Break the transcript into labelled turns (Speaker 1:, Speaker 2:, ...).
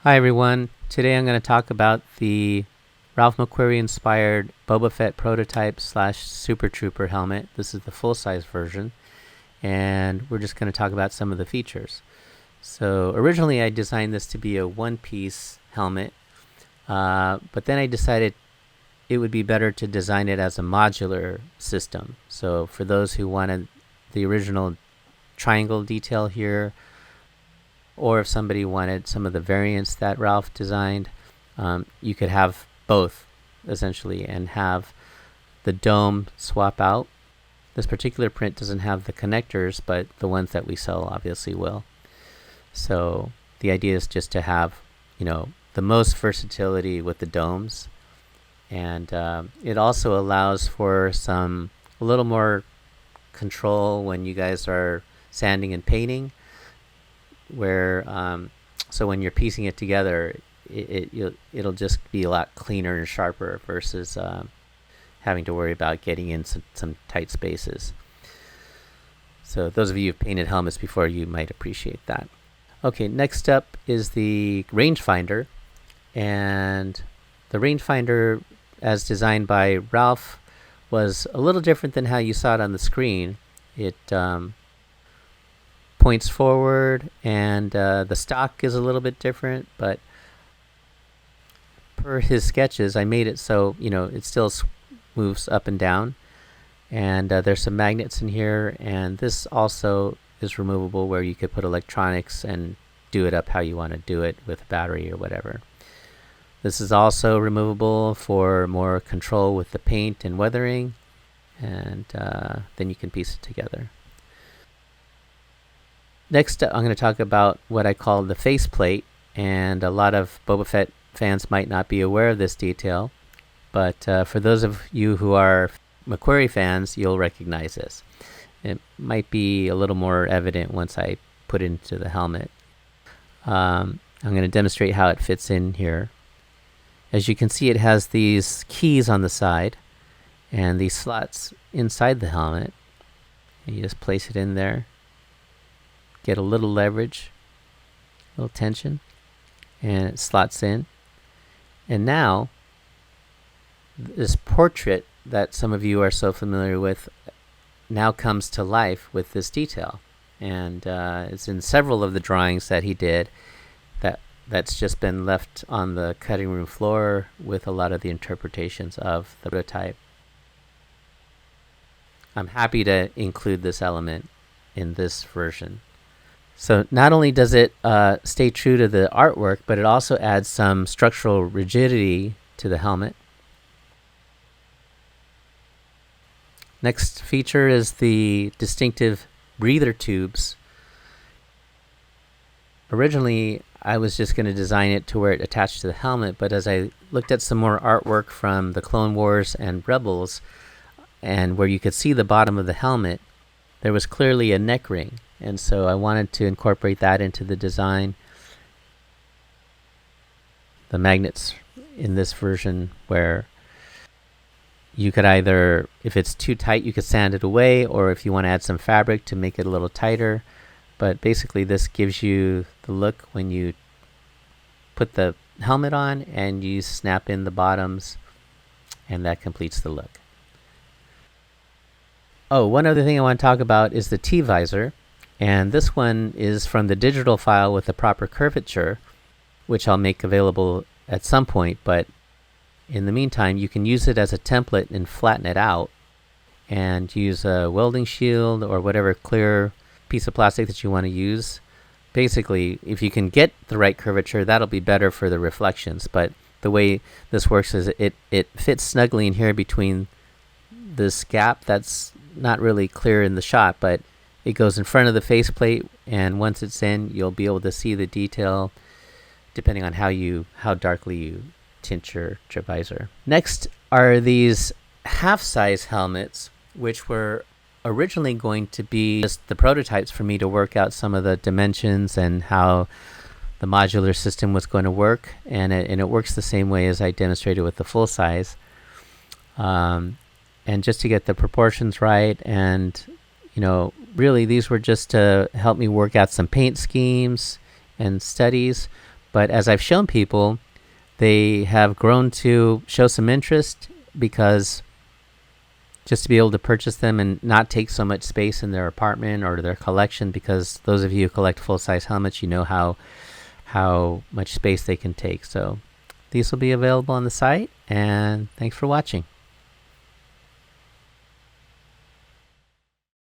Speaker 1: Hi everyone. Today I'm going to talk about the Ralph McQuarrie inspired Boba Fett prototype / Super Trooper helmet. This is the full-size version, and we're just going to talk about some of the features. So originally I designed this to be a one-piece helmet, but then I decided it would be better to design it as a modular system. So for those who wanted the original triangle detail here, or if somebody wanted some of the variants that Ralph designed, you could have both essentially and have the dome swap out. This particular print doesn't have the connectors, but the ones that we sell obviously will. So the idea is just to have, the most versatility with the domes, and it also allows for a little more control when you guys are sanding and painting, where so when you're piecing it together, it'll just be a lot cleaner and sharper versus having to worry about getting in some tight spaces. So those of you who've painted helmets before, you might appreciate that. Okay, next up is the Rangefinder, and the Rangefinder, as designed by Ralph, was a little different than how you saw it on the screen. It points forward, and the stock is a little bit different, but per his sketches I made it so it still moves up and down, and there's some magnets in here, and this also is removable, where you could put electronics and do it up how you want to do it with a battery or whatever. This is also removable for more control with the paint and weathering, and then you can piece it together. Next, I'm going to talk about what I call the faceplate, and a lot of Boba Fett fans might not be aware of this detail, but for those of you who are McQuarrie fans, you'll recognize this. It might be a little more evident once I put it into the helmet. I'm going to demonstrate how it fits in here. As you can see, it has these keys on the side and these slots inside the helmet, and you just place it in there. Get a little leverage, a little tension, and it slots in. And now, this portrait that some of you are so familiar with now comes to life with this detail. And it's in several of the drawings that he did that's just been left on the cutting room floor with a lot of the interpretations of the prototype. I'm happy to include this element in this version. So not only does it stay true to the artwork, but it also adds some structural rigidity to the helmet. Next feature is the distinctive breather tubes. Originally, I was just going to design it to where it attached to the helmet, but as I looked at some more artwork from the Clone Wars and Rebels, and where you could see the bottom of the helmet, there was clearly a neck ring. And so I wanted to incorporate that into the design. The magnets in this version, where you could either, if it's too tight, you could sand it away, or if you want to add some fabric to make it a little tighter. But basically this gives you the look when you put the helmet on and you snap in the bottoms, and that completes the look. Oh, one other thing I want to talk about is the T-visor. And this one is from the digital file with the proper curvature, which I'll make available at some point. But in the meantime, you can use it as a template and flatten it out and use a welding shield or whatever clear piece of plastic that you want to use. Basically, if you can get the right curvature, that'll be better for the reflections. But the way this works is it fits snugly in here between this gap that's not really clear in the shot, but it goes in front of the faceplate, and once it's in, you'll be able to see the detail depending on how darkly you tint your visor. Next are these half-size helmets, which were originally going to be just the prototypes for me to work out some of the dimensions and how the modular system was going to work, and it works the same way as I demonstrated with the full size. And just to get the proportions right, and really these were just to help me work out some paint schemes and studies, But as I've shown people, they have grown to show some interest, because just to be able to purchase them and not take so much space in their apartment or their collection, because those of you who collect full-size helmets, you know how much space they can take. So these will be available on the site, and thanks for watching.